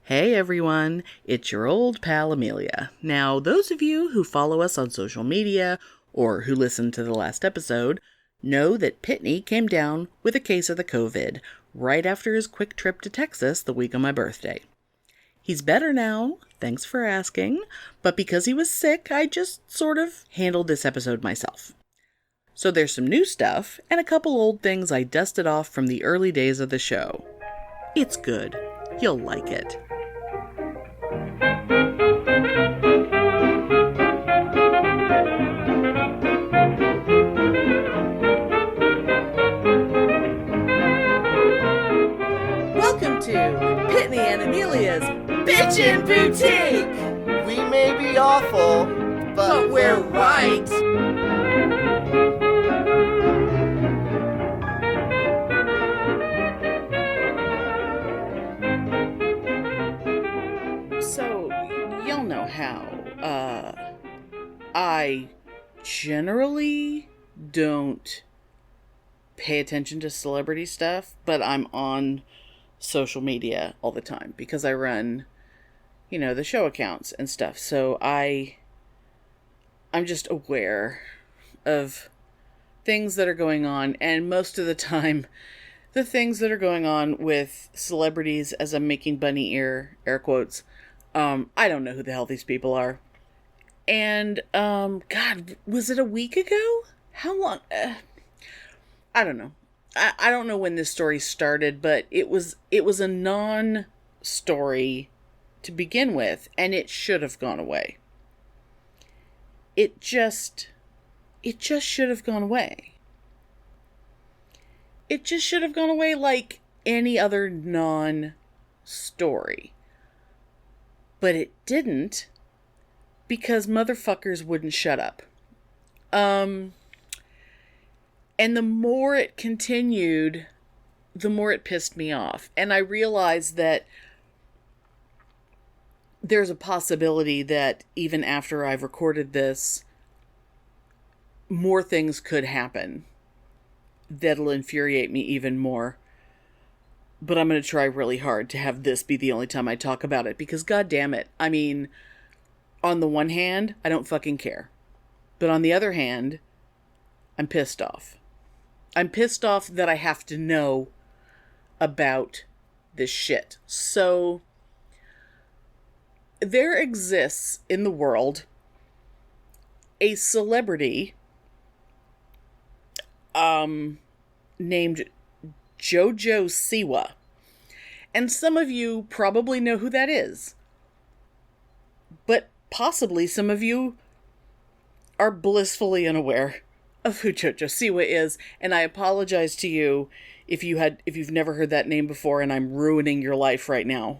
Hey everyone, it's your old pal Amelia. Now, those of you who follow us on social media or who listened to the last episode know that Pitney came down with a case of the COVID right after his quick trip to Texas the week of my birthday. He's better now, thanks for asking, but because he was sick, I just sort of handled this episode myself. So there's some new stuff and a couple old things I dusted off from the early days of the show. It's good. You'll like it. Welcome to Pitney and Amelia's Bitchin' Boutique! We may be awful, But we're right! So, y'all know how, I generally don't pay attention to celebrity stuff, but I'm on social media all the time because I run, the show accounts and stuff. So I'm just aware of things that are going on, and most of the time, the things that are going on with celebrities, as I'm making bunny ear air quotes, I don't know who the hell these people are. And, God, was it a week ago? How long? I don't know. I don't know when this story started, but it was a non-story to begin with, and it should have gone away. It just should have gone away. It just should have gone away like any other non-story. But it didn't, because motherfuckers wouldn't shut up. And the more it continued, the more it pissed me off. And I realized that there's a possibility that even after I've recorded this, more things could happen that'll infuriate me even more. But I'm going to try really hard to have this be the only time I talk about it, because god damn it, I mean, on the one hand, I don't fucking care. But on the other hand, I'm pissed off. I'm pissed off that I have to know about this shit. So, there exists in the world a celebrity named Jojo Siwa. And some of you probably know who that is. But possibly some of you are blissfully unaware of who Jojo Siwa is. And I apologize to you if you've never heard that name before and I'm ruining your life right now.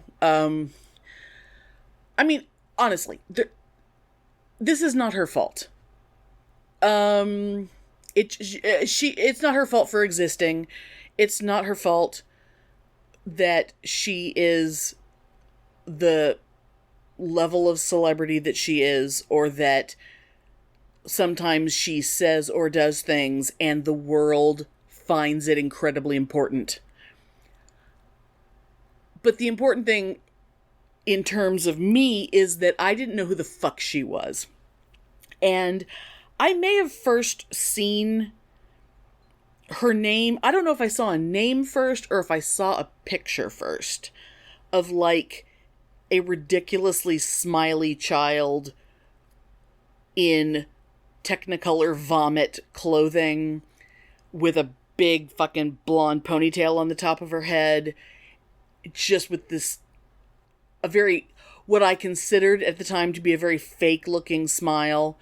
I mean, honestly, this is not her fault. It's not her fault for existing. It's not her fault that she is the level of celebrity that she is, or that sometimes she says or does things and the world finds it incredibly important. But the important thing in terms of me is that I didn't know who the fuck she was. And I may have first seen her name. I don't know if I saw a name first or if I saw a picture first of like a ridiculously smiley child in Technicolor vomit clothing with a big fucking blonde ponytail on the top of her head, just with this, what I considered at the time to be a very fake looking smile.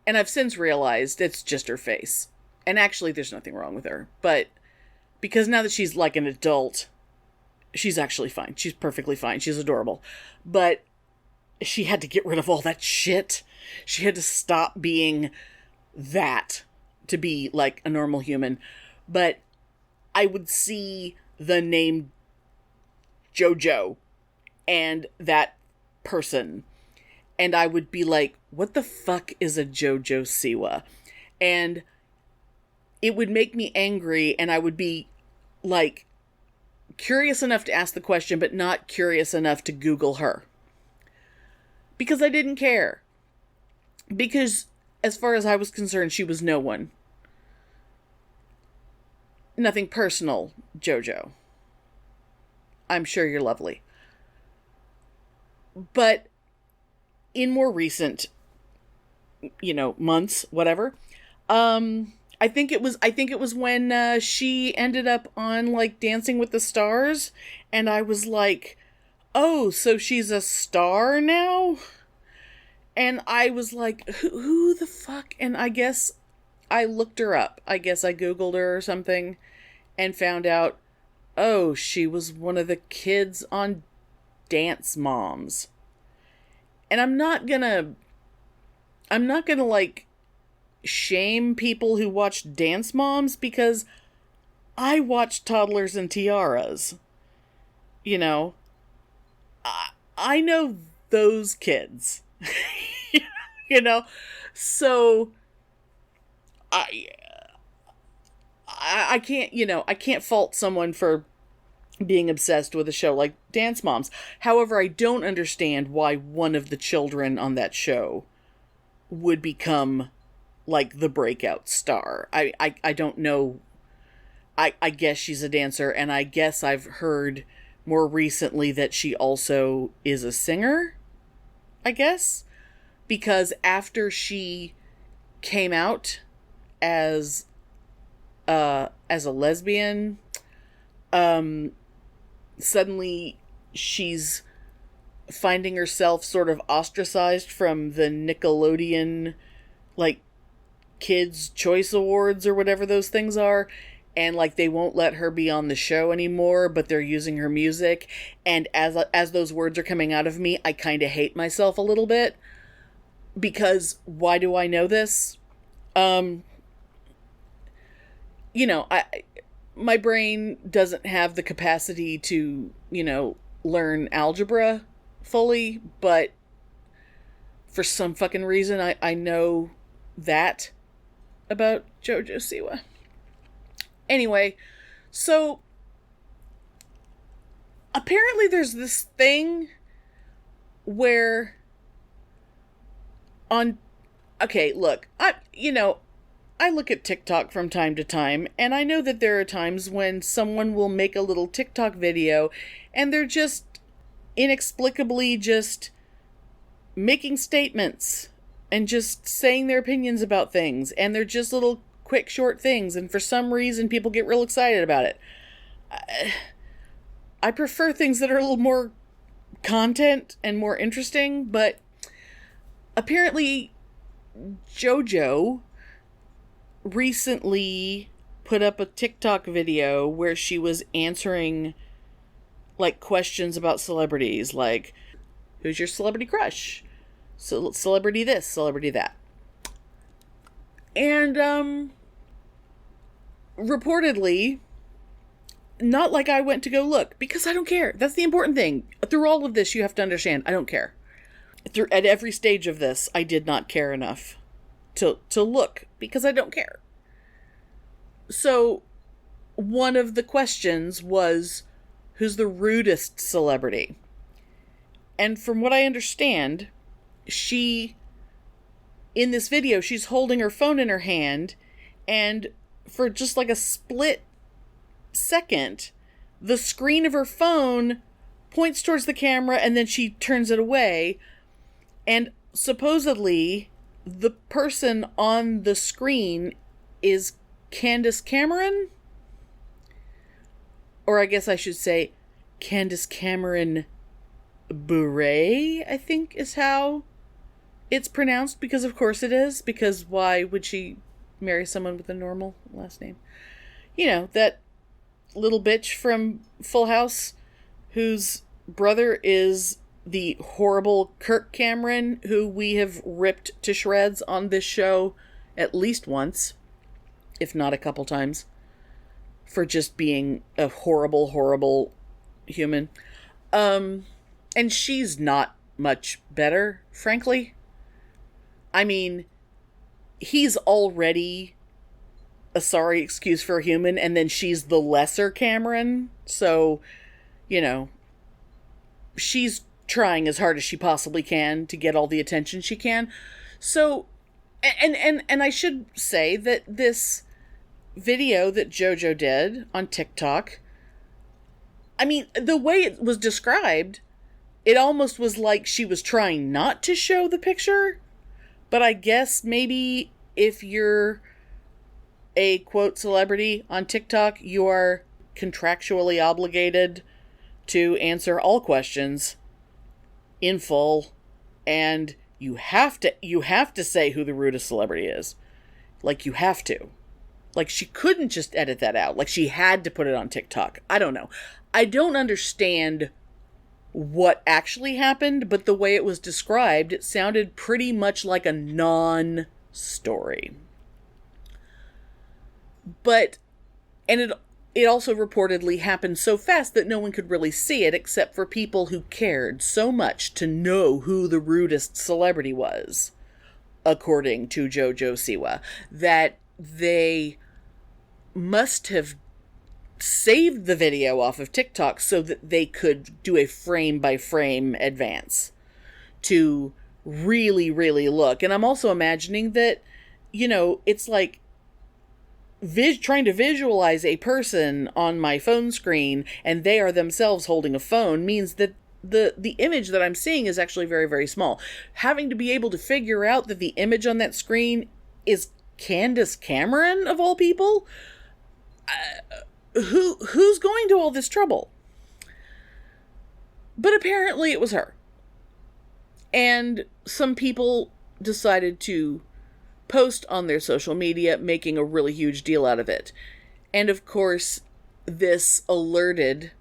And I've since realized it's just her face. And actually, there's nothing wrong with her. But because now that she's like an adult, she's actually fine. She's perfectly fine. She's adorable. But she had to get rid of all that shit. She had to stop being that to be like a normal human. But I would see the name Jojo and that person, and I would be like, what the fuck is a Jojo Siwa? And it would make me angry, and I would be like curious enough to ask the question, but not curious enough to Google her. Because I didn't care. Because, as far as I was concerned, she was no one. Nothing personal, Jojo. I'm sure you're lovely. But in more recent, months, whatever, I think it was when she ended up on, like, Dancing with the Stars, and I was like, oh, so she's a star now? And I was like, who the fuck? And I guess I looked her up. I guess I Googled her or something and found out, oh, she was one of the kids on Dance Moms. And I'm not gonna, like, shame people who watch Dance Moms, because I watch Toddlers and Tiaras. I know those kids. So I can't, I can't fault someone for being obsessed with a show like Dance Moms. However, I don't understand why one of the children on that show would become, like, the breakout star. I don't know. I guess she's a dancer, and I guess I've heard more recently that she also is a singer, I guess. Because after she came out as a lesbian, suddenly she's finding herself sort of ostracized from the Nickelodeon, like, Kids' Choice Awards or whatever those things are. And, like, they won't let her be on the show anymore, but they're using her music. And as those words are coming out of me, I kind of hate myself a little bit. Because why do I know this? My brain doesn't have the capacity to, learn algebra fully, but for some fucking reason, I know that about Jojo Siwa. Anyway, so apparently there's this thing where okay, look, I look at TikTok from time to time, and I know that there are times when someone will make a little TikTok video and they're just inexplicably just making statements and just saying their opinions about things, and they're just little quick short things, and for some reason people get real excited about it. I prefer things that are a little more content and more interesting, but apparently Jojo recently put up a TikTok video where she was answering, like, questions about celebrities, like, who's your celebrity crush? So, celebrity this, celebrity that. And, reportedly, not like I went to go look, because I don't care. That's the important thing. Through all of this, you have to understand, I don't care. At every stage of this, I did not care enough to look, because I don't care. So, one of the questions was, who's the rudest celebrity? And from what I understand, in this video, she's holding her phone in her hand, and for just like a split second, the screen of her phone points towards the camera, and then she turns it away, and supposedly the person on the screen is Candace Cameron? Or I guess I should say Candace Cameron Bure, I think is how it's pronounced, because of course it is, because why would she marry someone with a normal last name? That little bitch from Full House whose brother is the horrible Kirk Cameron, who we have ripped to shreds on this show at least once, if not a couple times, for just being a horrible, horrible human. And she's not much better, frankly. I mean, he's already a sorry excuse for a human, and then she's the lesser Cameron. So, you know, she's trying as hard as she possibly can to get all the attention she can. So, and I should say that this video that JoJo did on TikTok, I mean, the way it was described, it almost was like she was trying not to show the picture. But I guess maybe if you're a, quote, celebrity on TikTok, you are contractually obligated to answer all questions in full, and you have to say who the rudest celebrity is. Like, you have to. Like, she couldn't just edit that out. Like, she had to put it on TikTok. I don't know. I don't understand what actually happened, but the way it was described, it sounded pretty much like a non-story. But, and it also reportedly happened so fast that no one could really see it except for people who cared so much to know who the rudest celebrity was, according to JoJo Siwa, that they must have saved the video off of TikTok so that they could do a frame-by-frame advance to really, really look. And I'm also imagining that, you know, it's like trying to visualize a person on my phone screen and they are themselves holding a phone means that the image that I'm seeing is actually very, very small. Having to be able to figure out that the image on that screen is Candace Cameron, of all people, who's going to all this trouble? But apparently it was her. And some people decided to post on their social media, making a really huge deal out of it. And of course, this alerted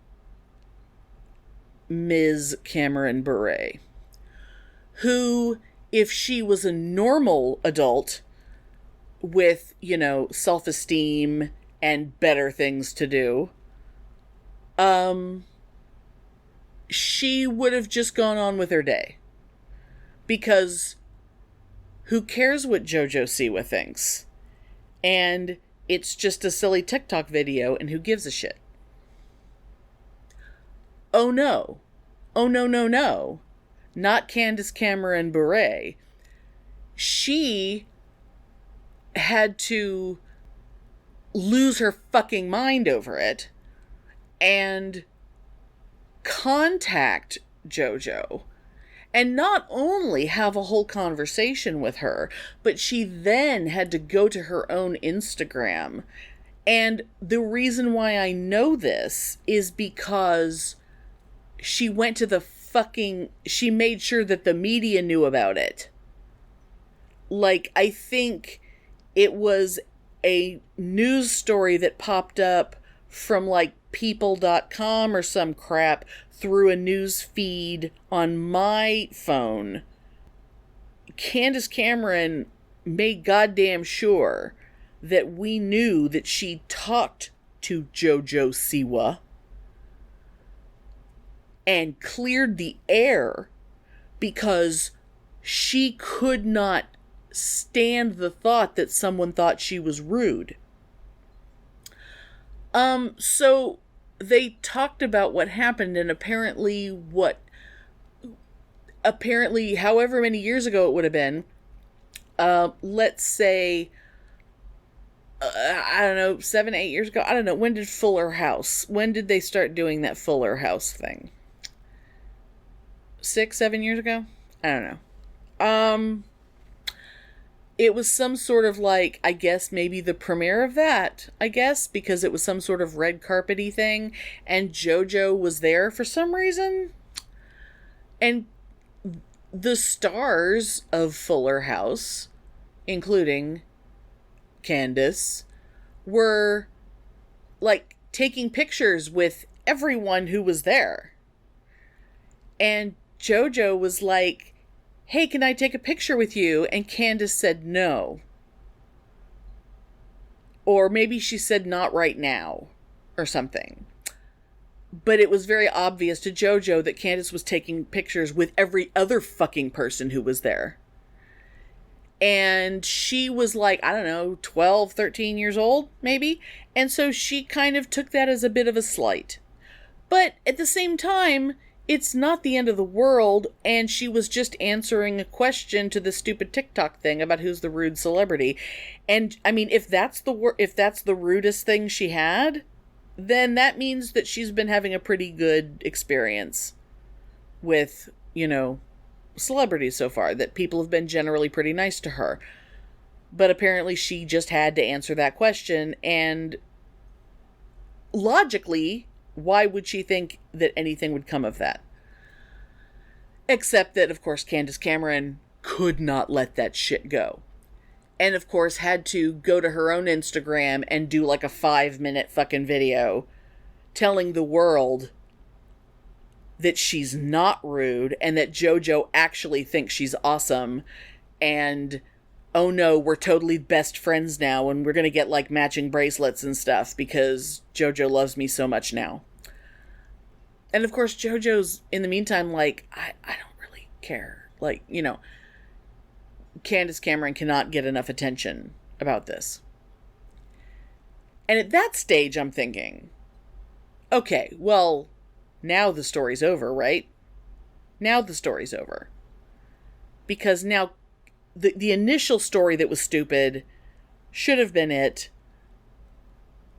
Ms. Cameron Bure, who, if she was a normal adult with, you know, self-esteem and better things to do, she would have just gone on with her day. Because who cares what JoJo Siwa thinks? And it's just a silly TikTok video, and who gives a shit? Oh no. Oh no, no, no. Not Candace Cameron Bure. She had to lose her fucking mind over it and contact JoJo and not only have a whole conversation with her, but she then had to go to her own Instagram. And the reason why I know this is because she went to she made sure that the media knew about it. Like, I think it was a news story that popped up from like people.com or some crap through a news feed on my phone. Candace Cameron made goddamn sure that we knew that she talked to JoJo Siwa and cleared the air because she could not stand the thought that someone thought she was rude. So they talked about what happened, and apparently however many years ago it would have been, let's say, I don't know, 7, 8 years ago. I don't know. When did when did they start doing that Fuller House thing? 6, 7 years ago? I don't know. It was some sort of like, I guess maybe the premiere of that, I guess, because it was some sort of red carpety thing, and JoJo was there for some reason. And the stars of Fuller House, including Candace, were like taking pictures with everyone who was there. And JoJo was like, "Hey, can I take a picture with you?" And Candace said no. Or maybe she said not right now or something. But it was very obvious to JoJo that Candace was taking pictures with every other fucking person who was there. And she was like, I don't know, 12, 13 years old, maybe. And so she kind of took that as a bit of a slight. But at the same time, it's not the end of the world, and she was just answering a question to the stupid TikTok thing about who's the rude celebrity. And I mean, if that's the rudest thing she had, then that means that she's been having a pretty good experience with, celebrities so far, that people have been generally pretty nice to her. But apparently she just had to answer that question, and logically, why would she think that anything would come of that? Except that, of course, Candace Cameron could not let that shit go. And, of course, had to go to her own Instagram and do like a 5-minute fucking video telling the world that she's not rude and that JoJo actually thinks she's awesome. And, oh no, we're totally best friends now and we're going to get like matching bracelets and stuff because JoJo loves me so much now. And of course, JoJo's in the meantime like, I don't really care. Like, Candace Cameron cannot get enough attention about this. And at that stage, I'm thinking, okay, well, now the story's over, right? Now the story's over. Because now the initial story that was stupid should have been it.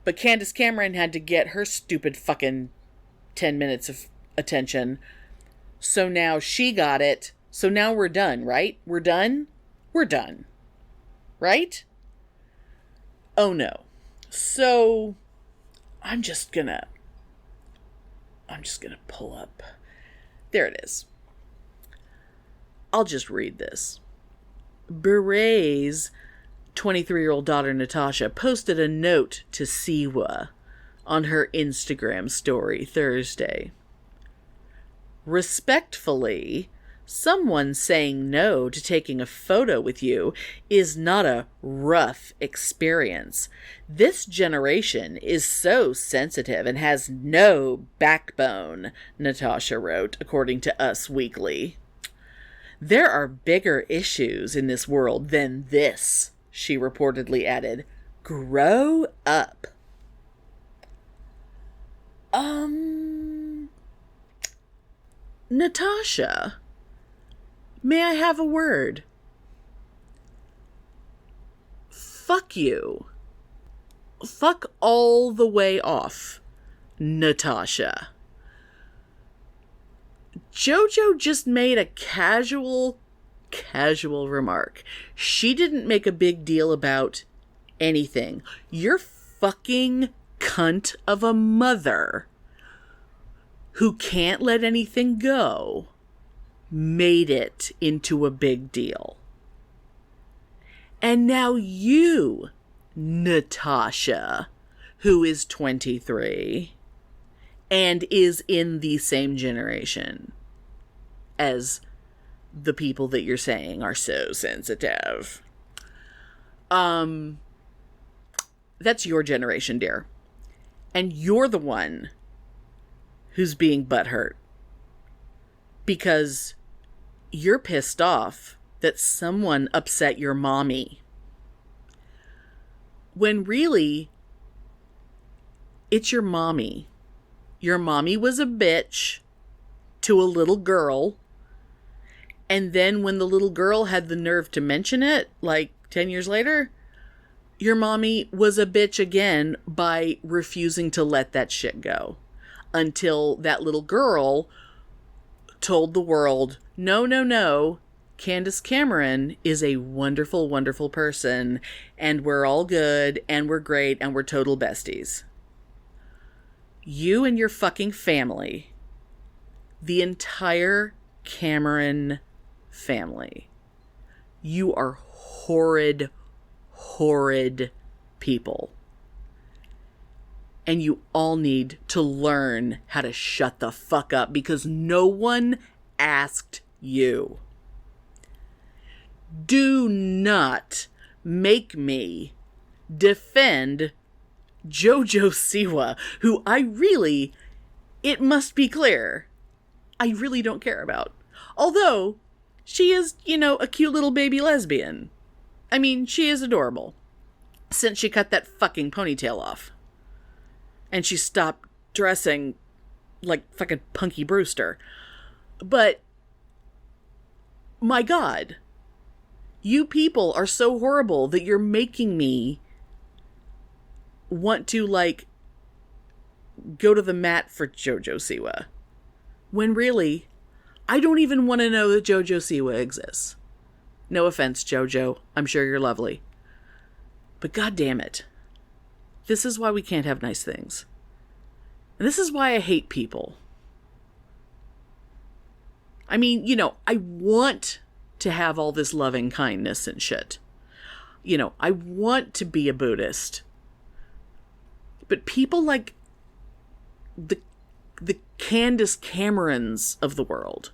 But Candace Cameron had to get her stupid fucking 10 minutes of attention. So now she got it. So now we're done, right? We're done? We're done. Right? Oh no. So I'm just gonna pull up. There it is. I'll just read this. Bure's 23-year-old daughter Natasha posted a note to Siwa on her Instagram story Thursday. Respectfully, someone saying no to taking a photo with you is not a rough experience. This generation is so sensitive and has no backbone, Natasha wrote, according to Us Weekly. There are bigger issues in this world than this, she reportedly added. Grow up. Natasha, may I have a word? Fuck you. Fuck all the way off, Natasha. JoJo just made a casual remark. She didn't make a big deal about anything. Your fucking cunt of a mother who can't let anything go made it into a big deal. And now you, Natasha, who is 23 and is in the same generation as the people that you're saying are so sensitive. That's your generation, dear. And you're the one who's being butthurt. Because you're pissed off that someone upset your mommy. When really, it's your mommy. Your mommy was a bitch to a little girl. And then when the little girl had the nerve to mention it, like 10 years later, your mommy was a bitch again by refusing to let that shit go. Until that little girl told the world, no, Candace Cameron is a wonderful, wonderful person, and we're all good, and we're great, and we're total besties. You and your fucking family, the entire Cameron family, you are horrid people. And you all need to learn how to shut the fuck up because no one asked you. Do not make me defend JoJo Siwa, who it must be clear, I really don't care about. Although, she is, a cute little baby lesbian. I mean, she is adorable. Since she cut that fucking ponytail off. And she stopped dressing like fucking Punky Brewster. But, my God, you people are so horrible that you're making me want to, like, go to the mat for JoJo Siwa. When really, I don't even want to know that JoJo Siwa exists. No offense, JoJo. I'm sure you're lovely. But God damn it. This is why we can't have nice things. And this is why I hate people. I mean, you know, I want to have all this loving kindness and shit. You know, I want to be a Buddhist. But people like the Candace Camerons of the world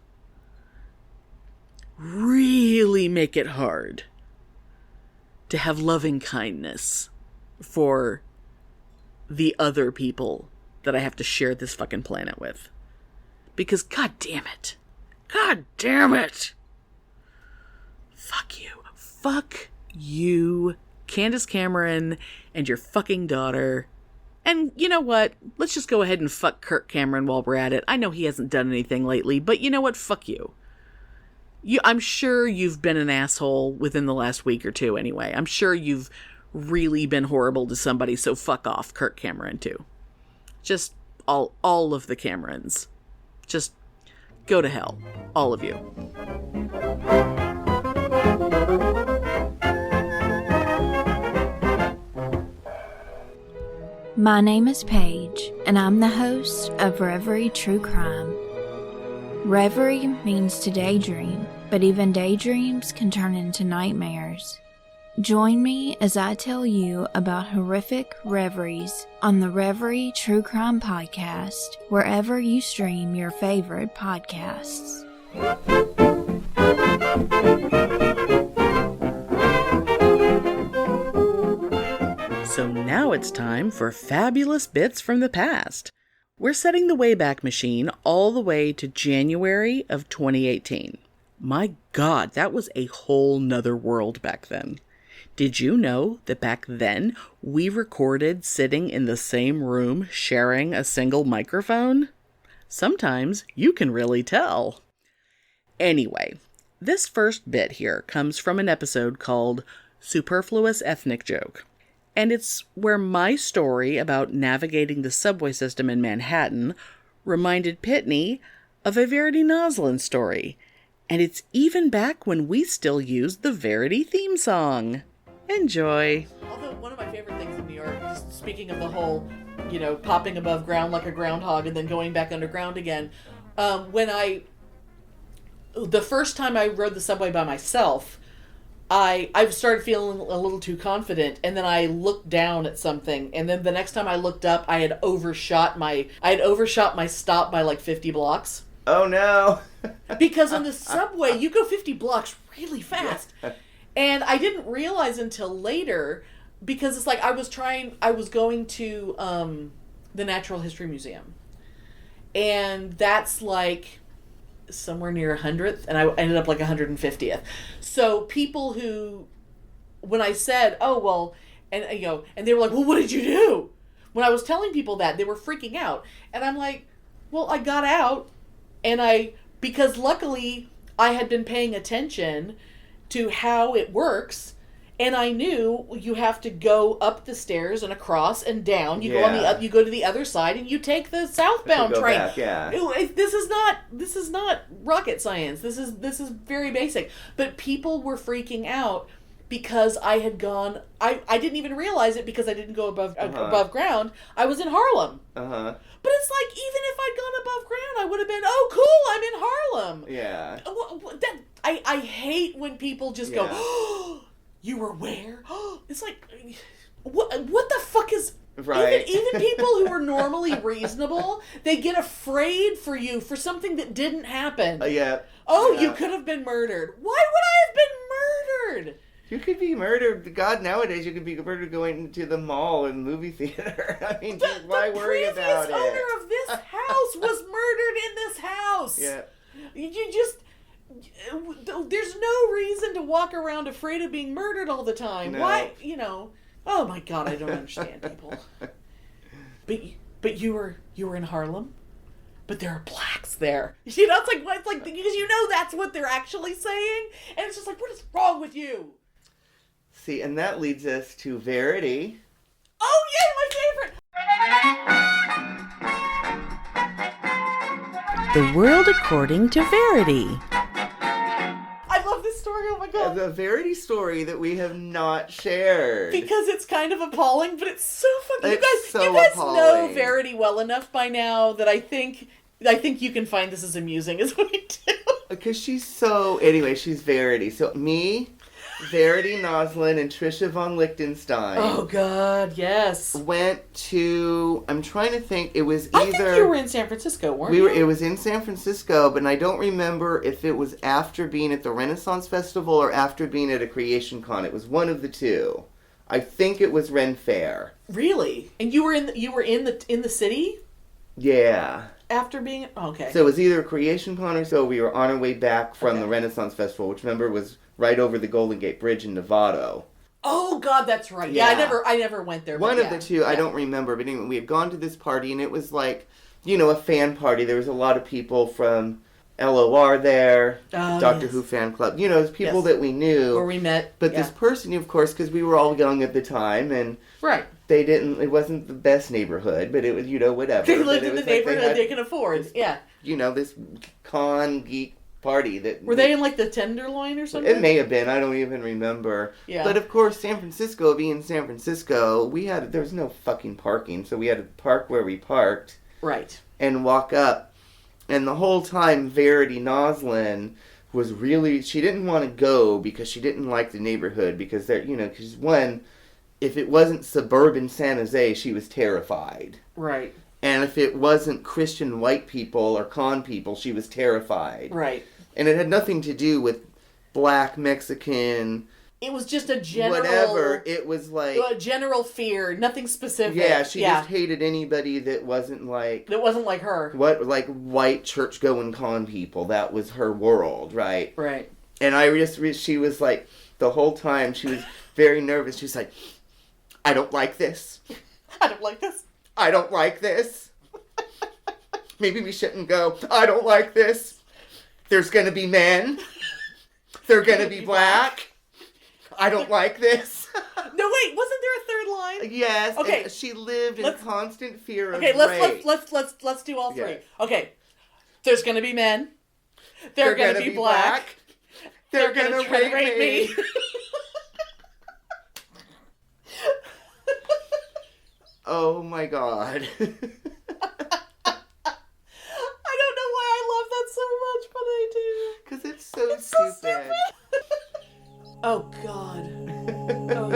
really make it hard to have loving kindness for the other people that I have to share this fucking planet with. Because God damn it. God damn it. Fuck you. Fuck you, Candace Cameron, and your fucking daughter. And you know what? Let's just go ahead and fuck Kirk Cameron while we're at it. I know he hasn't done anything lately, but you know what? Fuck you. I'm sure you've been an asshole within the last week or two anyway. I'm sure you've really been horrible to somebody, so fuck off, Kirk Cameron, too. Just all of the Camerons. Just go to hell. All of you. My name is Paige, and I'm the host of Reverie True Crime. Reverie means to daydream, but even daydreams can turn into nightmares. Join me as I tell you about horrific reveries on the Reverie True Crime Podcast, wherever you stream your favorite podcasts. So now it's time for fabulous bits from the past. We're setting the Wayback Machine all the way to January of 2018. My God, that was a whole nother world back then. Did you know that back then we recorded sitting in the same room sharing a single microphone? Sometimes you can really tell. Anyway, this first bit here comes from an episode called Superfluous Ethnic Joke. And it's where my story about navigating the subway system in Manhattan reminded Pitney of a Verity Noslin story. And it's even back when we still used the Verity theme song. Enjoy. Although one of my favorite things in New York, just speaking of the whole, you know, popping above ground like a groundhog and then going back underground again, the first time I rode the subway by myself, I started feeling a little too confident, and then I looked down at something, and then the next time I looked up, I had overshot my stop by like 50 blocks. Oh no. Because on the subway, you go 50 blocks really fast. Yeah. And I didn't realize until later, because it's like I was going to the Natural History Museum. And that's like somewhere near 100th, and I ended up like 150th. So people who, when I said, oh, well, and you know, and they were like, well, what did you do? When I was telling people that, they were freaking out. And I'm like, well, I got out, and because luckily I had been paying attention to how it works, and I knew you have to go up the stairs and across and down. You you go to the other side, and you take the southbound train. Back, yeah. This is not rocket science. This is very basic. But people were freaking out because I had gone. I didn't even realize it because I didn't go above ground. I was in Harlem. But it's like, even if I'd gone above ground, I would have been, oh, cool, I'm in Harlem. Yeah. I hate when people just go, oh, you were where? It's like, what the fuck is... Right. Even people who are normally reasonable, they get afraid for you for something that didn't happen. Yeah. Oh, yeah. You could have been murdered. Why would I have been murdered? You could be murdered. God, nowadays you could be murdered going to the mall and movie theater. I mean, why worry about it? The previous owner of this house was murdered in this house. Yeah. You just... There's no reason to walk around afraid of being murdered all the time. No. Why, oh my God, I don't understand people. But you were in Harlem? but there are blacks there. You know, it's like, because you know that's what they're actually saying, and it's just like, what is wrong with you? See, and that leads us to Verity. Oh, yay, my favorite! The World According to Verity. I love this story, oh my god. The Verity story that we have not shared. Because it's kind of appalling, but it's so fucking... You so guys appalling. know Verity well enough by now that I think you can find this as amusing as we do. Because she's so... Anyway, she's Verity. So me, Verity Noslin, and Trisha von Lichtenstein. Oh god, yes. Went to... I'm trying to think. It was either... I think you were in San Francisco, weren't you? It was in San Francisco, but I don't remember if it was after being at the Renaissance Festival or after being at a Creation Con. It was one of the two. I think it was Ren Fair. Really? And you were in the city? Yeah. After being... Okay. So it was either a Creation Con or so. We were on our way back from the Renaissance Festival, which, remember, was right over the Golden Gate Bridge in Novato. Oh, God, that's right. Yeah, I never went there. One of the two, I don't remember. But anyway, we had gone to this party, and it was like, you know, a fan party. There was a lot of people from LOR there, Doctor Who fan club. You know, people that we knew. Where we met. But this person, of course, because we were all young at the time, and... Right. It wasn't the best neighborhood, but it was, you know, whatever. They lived in the neighborhood they can afford, You know, this con geek party that... Were they in, like, the Tenderloin or something? It may have been, I don't even remember. Yeah. But, of course, San Francisco, being San Francisco, there was no fucking parking, so we had to park where we parked. Right. And walk up. And the whole time, Verity Noslin was really... She didn't want to go because she didn't like the neighborhood, because there, you know, because one... If it wasn't suburban San Jose, she was terrified. Right. And if it wasn't Christian white people or con people, she was terrified. Right. And it had nothing to do with black, Mexican... It was just a general... Whatever. It was like... A general fear. Nothing specific. Yeah, she just hated anybody that wasn't like... That wasn't like her. Like white church-going con people. That was her world, right? Right. And she was like... The whole time, she was very nervous. She was like... I don't like this. I don't like this. I don't like this. Maybe we shouldn't go. I don't like this. There's gonna be men. They're gonna be black. I don't like this. No, wait. Wasn't there a third line? Yes. Okay. And she lived in constant fear of rape. Okay, let's do all three. Yeah. Okay. There's gonna be men. They're gonna be black. They're gonna rape me. Oh my god. I don't know why I love that so much, but I do. Because it's so stupid. Oh god. Oh,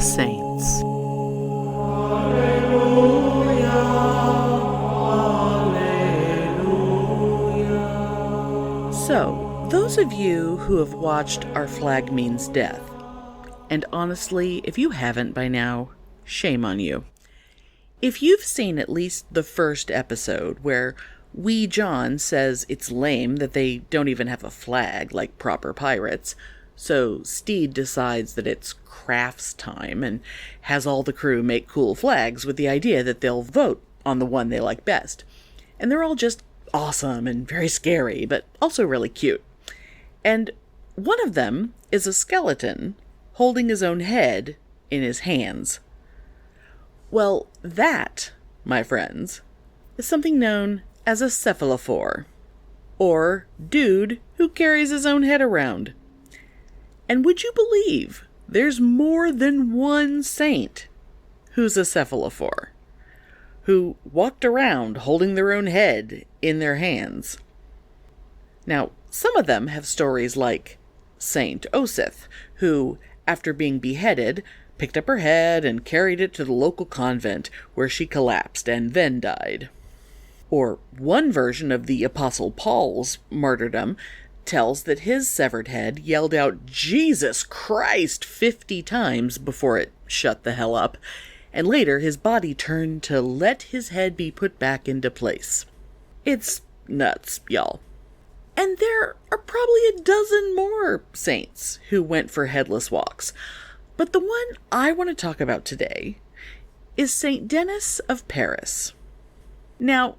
Saints. So, those of you who have watched Our Flag Means Death, and honestly, if you haven't by now, shame on you. If you've seen at least the first episode where Wee John says it's lame that they don't even have a flag like proper pirates, so Steed decides that it's crafts time and has all the crew make cool flags with the idea that they'll vote on the one they like best. And they're all just awesome and very scary, but also really cute. And one of them is a skeleton holding his own head in his hands. Well, that, my friends, is something known as a cephalophore, or dude who carries his own head around. And would you believe there's more than one saint who's a cephalophore, who walked around holding their own head in their hands? Now, some of them have stories like Saint Osith, who, after being beheaded, picked up her head and carried it to the local convent, where she collapsed and then died. Or one version of the Apostle Paul's martyrdom tells that his severed head yelled out "Jesus Christ" 50 times before it shut the hell up, and later his body turned to let his head be put back into place. It's nuts, y'all. And there are probably a dozen more saints who went for headless walks, but the one I want to talk about today is Saint Denis of Paris. Now,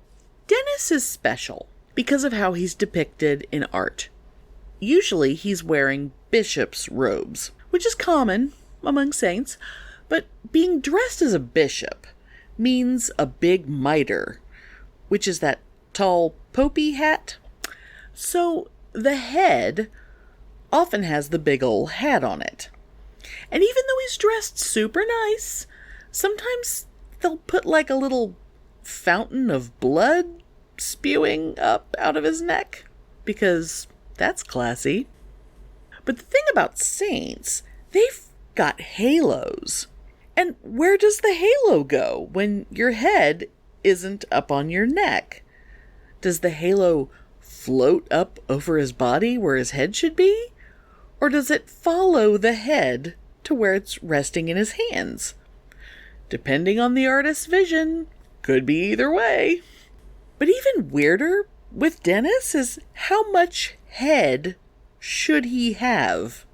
Denis is special because of how he's depicted in art. Usually he's wearing bishop's robes, which is common among saints, but being dressed as a bishop means a big mitre, which is that tall popey hat. So the head often has the big ol' hat on it. And even though he's dressed super nice, sometimes they'll put like a little fountain of blood spewing up out of his neck, because that's classy. But the thing about saints, they've got halos. And where does the halo go when your head isn't up on your neck? Does the halo float up over his body where his head should be? Or does it follow the head to where it's resting in his hands? Depending on the artist's vision, could be either way. But even weirder with Denis is how much head should he have?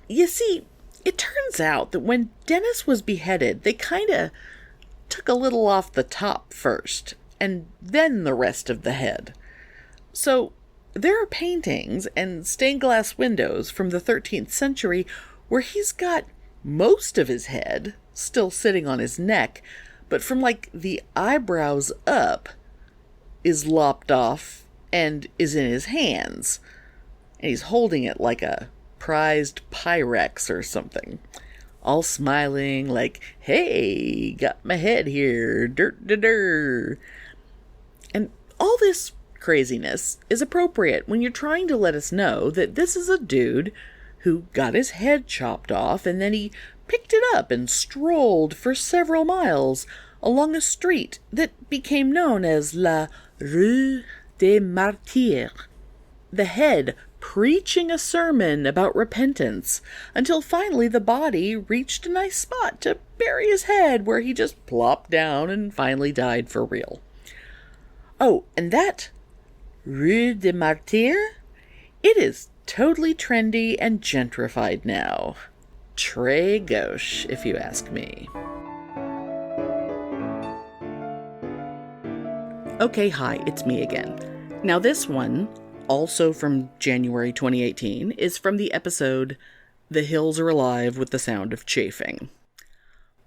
You see, it turns out that when Denis was beheaded, they kinda took a little off the top first, and then the rest of the head. So there are paintings and stained glass windows from the 13th century where he's got most of his head still sitting on his neck, but from like the eyebrows up is lopped off and is in his hands. And he's holding it like a prized Pyrex or something. All smiling like, "Hey, got my head here, dirt. And all this craziness is appropriate when you're trying to let us know that this is a dude who got his head chopped off and then he picked it up and strolled for several miles along a street that became known as La Rue des Martyrs. The head preaching a sermon about repentance until finally the body reached a nice spot to bury his head where he just plopped down and finally died for real. Oh, and that Rue des Martyrs, it is totally trendy and gentrified now. Très gauche, if you ask me. Okay, hi, it's me again. Now this one, also from January 2018, is from the episode The Hills Are Alive with the Sound of Chafing.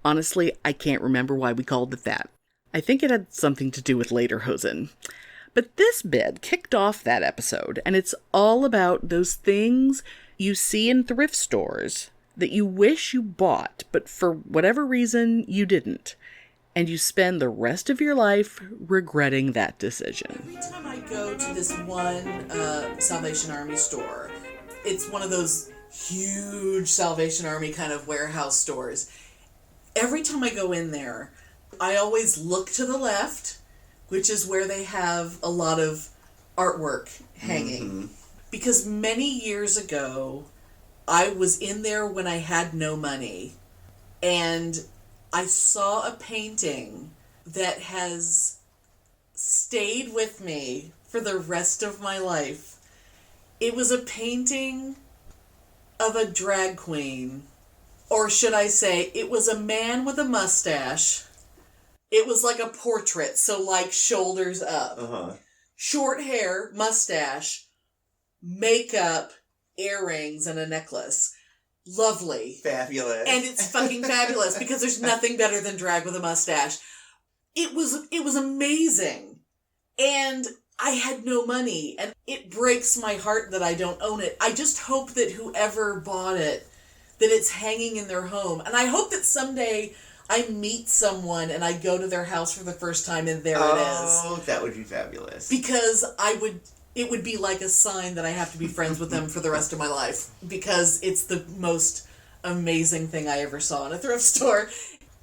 Honestly, I can't remember why we called it that. I think it had something to do with lederhosen. But this bit kicked off that episode, and it's all about those things you see in thrift stores that you wish you bought, but for whatever reason you didn't. And you spend the rest of your life regretting that decision. Every time I go to this one Salvation Army store, it's one of those huge Salvation Army kind of warehouse stores. Every time I go in there, I always look to the left, which is where they have a lot of artwork hanging. Mm-hmm. Because many years ago, I was in there when I had no money, and I saw a painting that has stayed with me for the rest of my life. It was a painting of a drag queen, or should I say, it was a man with a mustache. It was like a portrait, so like shoulders up. Uh-huh. Short hair, mustache, makeup, earrings, and a necklace. Lovely. Fabulous. And it's fucking fabulous because there's nothing better than drag with a mustache. It was amazing. And I had no money, and it breaks my heart that I don't own it. I just hope that whoever bought it, that it's hanging in their home. And I hope that someday I meet someone and I go to their house for the first time and there it is. Oh, that would be fabulous. Because it would be like a sign that I have to be friends with them for the rest of my life. Because it's the most amazing thing I ever saw in a thrift store.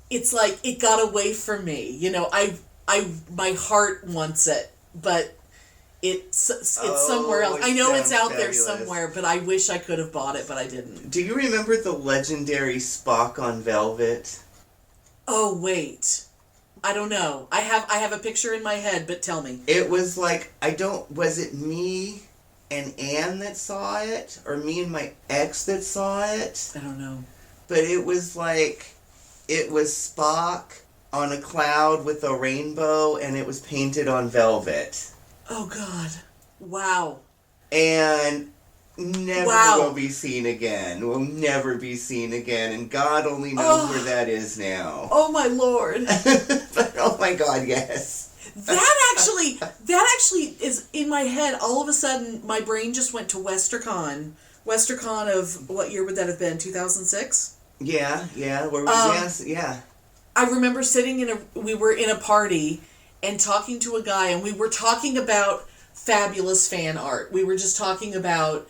It's like, it got away from me. You know, I my heart wants it, but it's somewhere else. I know it's out there somewhere, but I wish I could have bought it, but I didn't. Do you remember the legendary Spock on velvet? Oh, wait. I don't know. I have a picture in my head, but tell me. It was like, was it me and Anne that saw it? Or me and my ex that saw it? I don't know. But it was like, it was Spock on a cloud with a rainbow, and it was painted on velvet. Oh, God. Wow. And never will be seen again. Will never be seen again. And God only knows where that is now. Oh, my Lord. But, oh, my God, yes. That actually is in my head. All of a sudden, my brain just went to WesterCon. WesterCon of, what year would that have been? 2006? Yeah. Yes, yeah. I remember we were in a party and talking to a guy, and we were talking about fabulous fan art. We were just talking about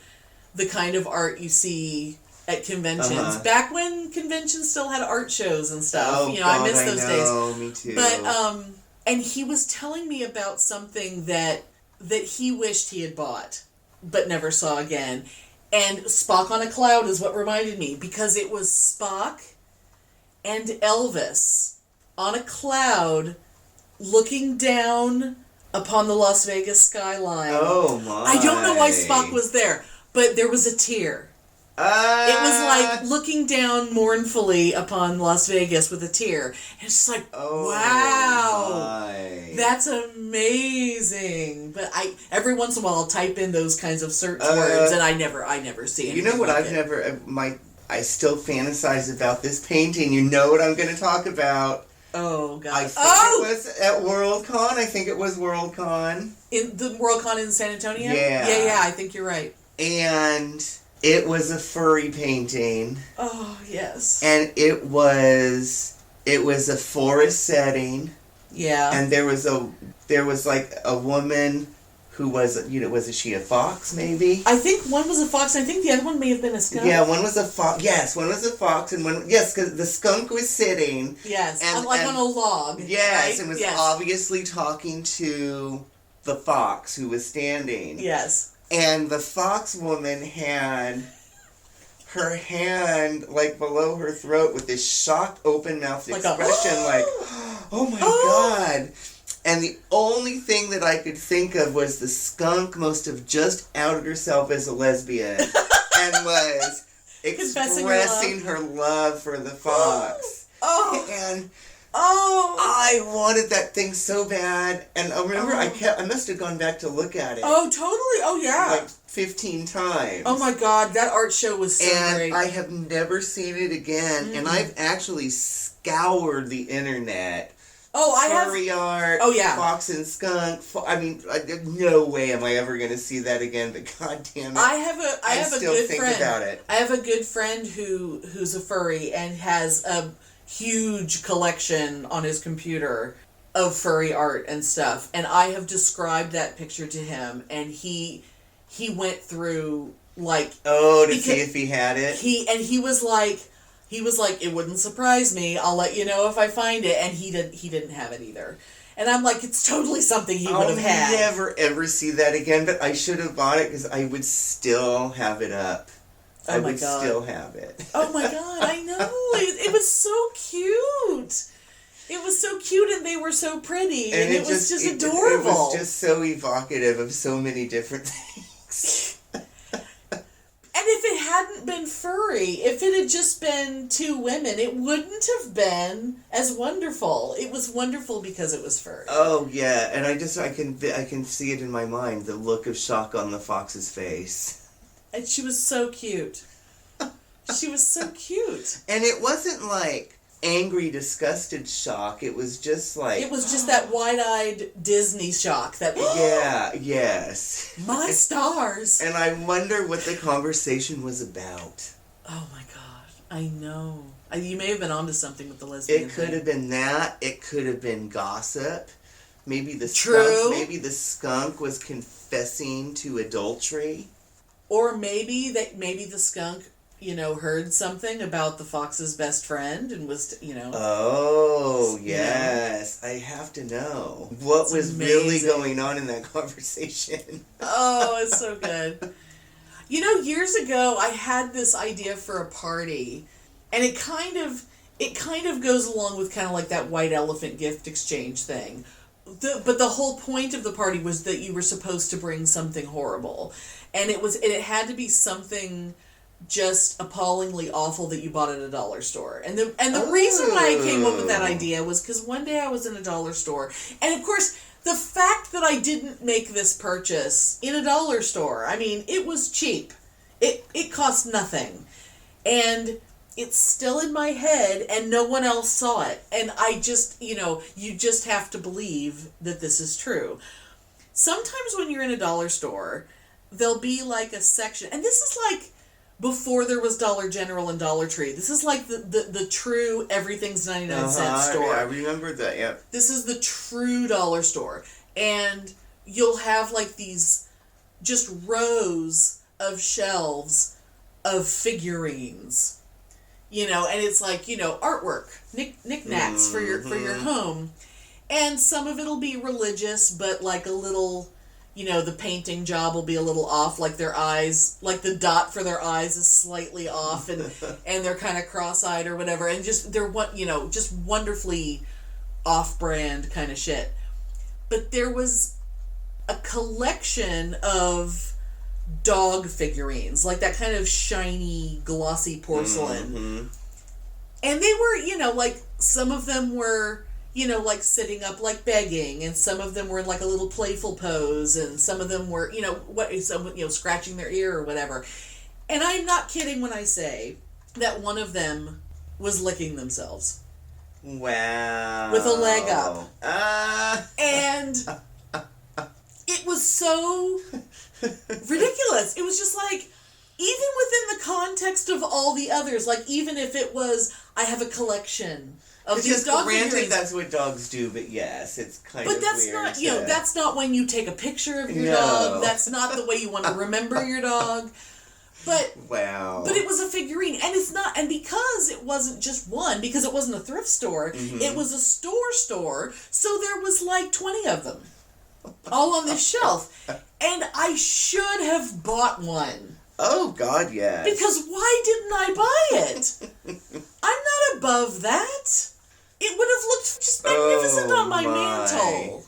the kind of art you see at conventions. Back when conventions still had art shows and stuff. Oh, God, I miss those days. Me too. But, and he was telling me about something that he wished he had bought, but never saw again. And Spock on a Cloud is what reminded me, because it was Spock and Elvis on a cloud looking down upon the Las Vegas skyline. Oh, my. I don't know why Spock was there, but there was a tear. It was like looking down mournfully upon Las Vegas with a tear. And it's just like, wow, that's amazing. But every once in a while I'll type in those kinds of search words, and I never see it. You know what I still fantasize about this painting. You know what I'm going to talk about. Oh, God. I think it was at Worldcon. I think it was Worldcon. In the Worldcon in San Antonio? Yeah. Yeah, I think you're right. And it was a furry painting. Oh, yes. And it was a forest setting. Yeah. And there was like a woman who was, was she a fox maybe? I think one was a fox, and I think the other one may have been a skunk. Yeah, one was a fox. Yes, one was a fox, and because the skunk was sitting. Yes, and on a log. Yes, right? and was obviously talking to the fox who was standing. Yes. And the fox woman had her hand like below her throat with this shocked, open-mouthed expression, oh my God. And the only thing that I could think of was the skunk must have just outed herself as a lesbian and was expressing her love for the fox. And I wanted that thing so bad. And I remember I must have gone back to look at it. Oh, totally. Oh, yeah. Like 15 times. Oh, my God. That art show was so great. And I have never seen it again. Mm-hmm. And I've actually scoured the internet. Furry art, fox and skunk. I mean, no way am I ever going to see that again, but God damn it. I still think about it. I have a good friend who's a furry and has a huge collection on his computer of furry art and stuff. And I have described that picture to him, and he went through, to see if he had it? He was like, it wouldn't surprise me. I'll let you know if I find it. And he didn't have it either. And I'm like, it's totally something he would have had. I'll never ever see that again, but I should have bought it because I would still have it up. Oh, I my would God. still have it. Oh my God, I know. It was so cute. It was so cute, and they were so pretty, and it was just adorable. It was just so evocative of so many different things. And if it hadn't been furry, if it had just been two women, it wouldn't have been as wonderful. It was wonderful because it was furry. Oh yeah, and I can see it in my mind, the look of shock on the fox's face. And she was so cute. She was so cute. And it wasn't like angry, disgusted shock. It was just like... It was just that wide-eyed Disney shock. That yeah, yes. My stars. And I wonder what the conversation was about. Oh my God. I know. You may have been onto something with the lesbian It could have been that. It could have been gossip. Maybe the skunk was confessing to adultery. Or maybe the skunk heard something about the fox's best friend and was, Oh, yes. I have to know. What was really going on in that conversation? Oh, it's so good. Years ago, I had this idea for a party, and it kind of goes along with kind of like that white elephant gift exchange thing. But the whole point of the party was that you were supposed to bring something horrible. And it had to be something just appallingly awful that you bought at a dollar store. And the reason why I came up with that idea was because one day I was in a dollar store, and of course, the fact that I didn't make this purchase in a dollar store, I mean, it was cheap. It cost nothing. And it's still in my head, and no one else saw it. And I just, you just have to believe that this is true. Sometimes when you're in a dollar store, there'll be like a section, and this is like before there was Dollar General and Dollar Tree. This is like the true everything's 99 cent store. Yeah, I remember that, yeah. This is the true dollar store. And you'll have like these just rows of shelves of figurines. And it's like, artwork, knickknacks for your home. And some of it'll be religious, but like a little, the painting job will be a little off, like their eyes, like the dot for their eyes is slightly off, and they're kind of cross-eyed or whatever, and just, they're, just wonderfully off-brand kind of shit. But there was a collection of dog figurines, like that kind of shiny, glossy porcelain. Mm-hmm. And they were, like, some of them were, like sitting up, like begging, and some of them were in like a little playful pose, and some of them were, scratching their ear or whatever. And I'm not kidding when I say that one of them was licking themselves. Wow. With a leg up. And it was so ridiculous. It was just like, even within the context of all the others, like even if it was, I have a collection of it's these dog figurines. Granted, that's what dogs do, but yes, it's kind of weird. But that's not, that's not when you take a picture of your dog. That's not the way you want to remember your dog. But wow. But it was a figurine, and it's not, and because it wasn't just one, because it wasn't a thrift store, it was a store, so there was like 20 of them, all on this shelf, and I should have bought one. Oh God, yes. Because why didn't I buy it? I'm not above that. It would have looked just magnificent on my mantle.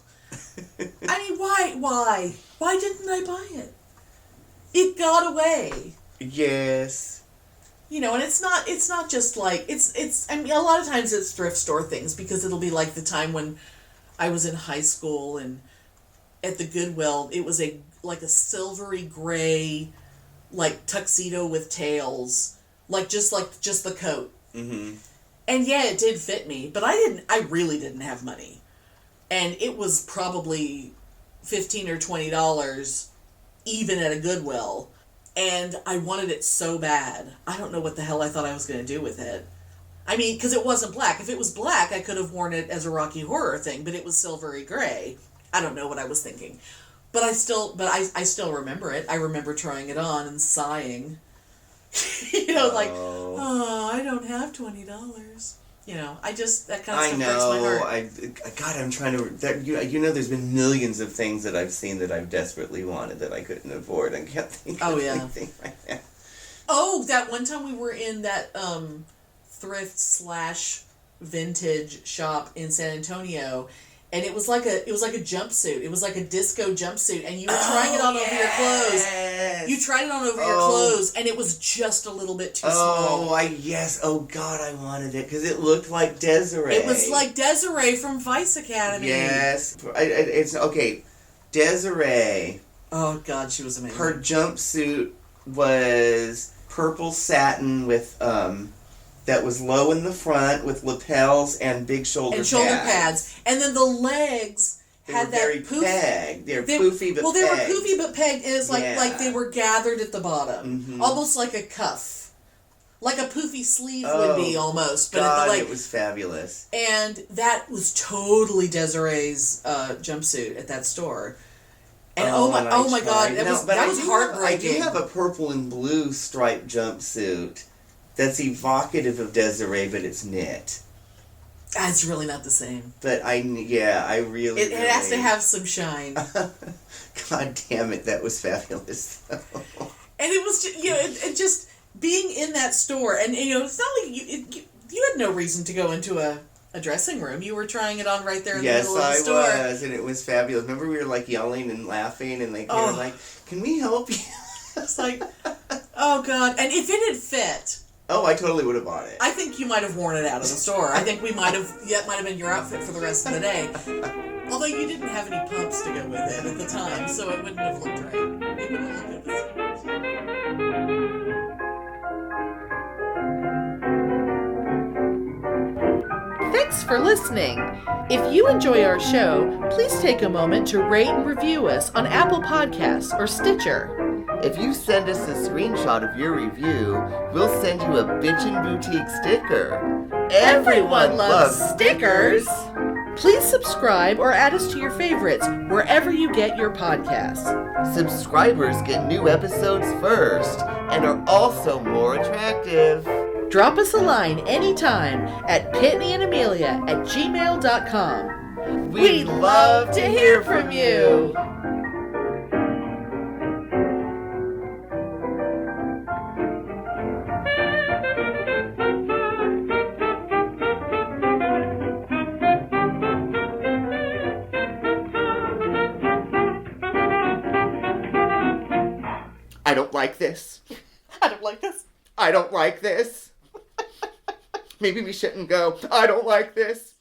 I mean, why didn't I buy it? It got away. Yes. And it's not just like, I mean, a lot of times it's thrift store things, because it'll be like the time when I was in high school, and at the Goodwill, it was like a silvery gray, like tuxedo with tails, like just the coat. Mm-hmm. And yeah, it did fit me, but I really didn't have money. And it was probably $15 or $20 even at a Goodwill. And I wanted it so bad. I don't know what the hell I thought I was going to do with it. I mean, because it wasn't black. If it was black, I could have worn it as a Rocky Horror thing, but it was silvery gray. I don't know what I was thinking. But I still remember it. I remember trying it on and sighing. Like, oh, I don't have $20. That kind of stuff breaks my heart. God, I'm trying to... there's been millions of things that I've seen that I've desperately wanted that I couldn't afford. I can't think of anything right now. Oh, that one time we were in that thrift / vintage shop in San Antonio, and it was like a jumpsuit. It was like a disco jumpsuit, and you were trying it on over your clothes. You tried it on over your clothes, and it was just a little bit too small. Yes. Oh, God, I wanted it, because it looked like Desiree. It was like Desiree from Vice Academy. Yes. It's, okay, Desiree. Oh, God, she was amazing. Her jumpsuit was purple satin with, that was low in the front with lapels and big shoulder pads. And then the legs had that poof. Pegged. They're poofy but pegged. Well, they were poofy but pegged, and it's like they were gathered at the bottom. Mm-hmm. Almost like a cuff. Like a poofy sleeve would be almost. But God, it was fabulous. And that was totally Desiree's jumpsuit at that store. And oh my God, that was heartbreaking. I do have a purple and blue striped jumpsuit that's evocative of Desiree, but it's knit. It's really not the same. But I really... It has to have some shine. God damn it, that was fabulous. And it was just, it just being in that store, and it's not like you had no reason to go into a dressing room. You were trying it on right there in the middle of the store. Yes, I was, and it was fabulous. Remember we were like yelling and laughing, and they were like, "Can we help you?" It's like, oh God! And if it had fit. Oh, I totally would have bought it. I think you might have worn it out of the store. I think that might have been your outfit for the rest of the day. Although you didn't have any pumps to go with it at the time, so it wouldn't have looked right. It wouldn't have looked good. Thanks for listening. If you enjoy our show, please take a moment to rate and review us on Apple Podcasts or Stitcher. If you send us a screenshot of your review, we'll send you a Bitchin' Boutique sticker. Everyone loves stickers! Please subscribe or add us to your favorites wherever you get your podcasts. Subscribers get new episodes first and are also more attractive. Drop us a line anytime at PitneyAndAmelia@gmail.com. We'd love to hear from you! I don't like this. I don't like this. I don't like this. Maybe we shouldn't go. I don't like this.